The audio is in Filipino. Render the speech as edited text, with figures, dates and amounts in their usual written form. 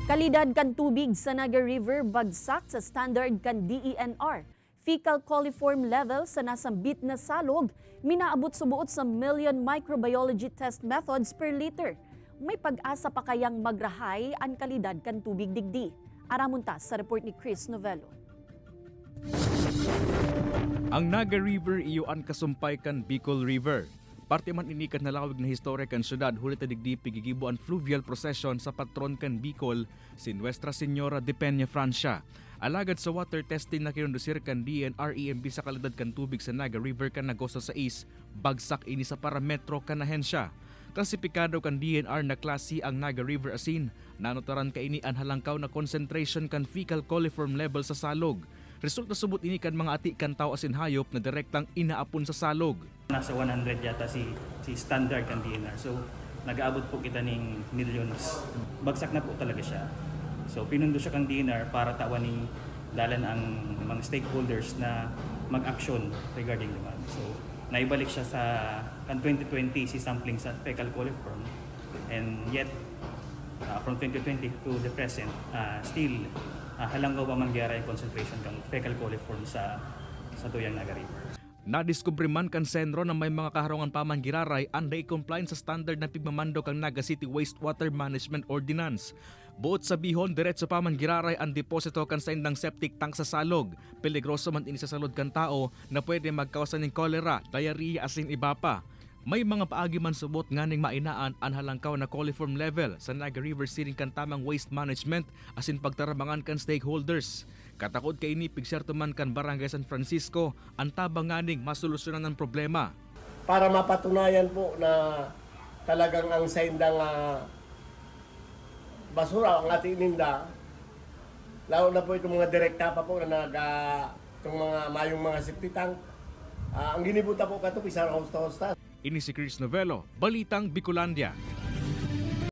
Kalidad kan tubig sa Naga River bagsak sa standard kan DENR. Fecal coliform level sa nasambit na salog, minaabot subuot sa million microbiology test methods per liter. May pag-asa pa kayang magrahay ang kalidad kan tubig digdi. Aramuntas sa report ni Chris Novello. Ang Naga River iyoan kasumpay kan Bicol River. Parte man inikat na lawig na historia kan syudad huli ta digdi pigigibo ang fluvial procession sa patron kan Bicol si Nuestra Señora de Peña, Francia. Alagad sa water testing na kinundusir kan DNR-EMB sa kalidad kan tubig sa Naga River kan Agosto 6, bagsak ini sa parametro kan ahensya. Klasipikado kan DNR na klase ang Naga River asin, nanotaran ka ini ang halangkaw na concentration kan fecal coliform level sa salog. Resulta subot ini kan mga ati kan tao asin hayop na direktang inaapon sa salog. Nasa 100 yata si standard kan DNR. So nag-aabot po kita ng millions. Bagsak na po talaga siya. So pinundo siya kang DNR para tawaning dalan ang mga stakeholders na mag-action regarding naman. So naibalik siya sa kan 2020 si sampling sa fecal coliform, and yet from 2020 to the present still halanggaw pa mangyari ang concentration ng fecal coliform sa tuyang Naga River. Nadiskubre man kan senro na may mga kaharungan pa man giraray anday compliant sa standard na pigmamando kang Naga City Wastewater Management Ordinance. Buot sa bihon, diretso pa man giraray ang deposito kan sa indang septic tank sa salog. Peligroso man ini sa salod kan tao na pwede magkawasan ng cholera, diarrhea asin iba pa. May mga paagi man subot nganing mainaan ang halangkaw na coliform level sa Naga River siring kan tamang waste management asin pagtarabangan kan stakeholders. Katakod kay ini pigserto man kan Barangay San Francisco ang tabang nganing masolusyonan ng problema. Para mapatunayan po na talagang ang sa indang basura ang ating ininda, lalo na po itong mga direkta pa po na itong mga mayong mga septitang, ang ginibuta po kato, isang hosta-hosta. Ini si Chris Novello, Balitang Bicolandia.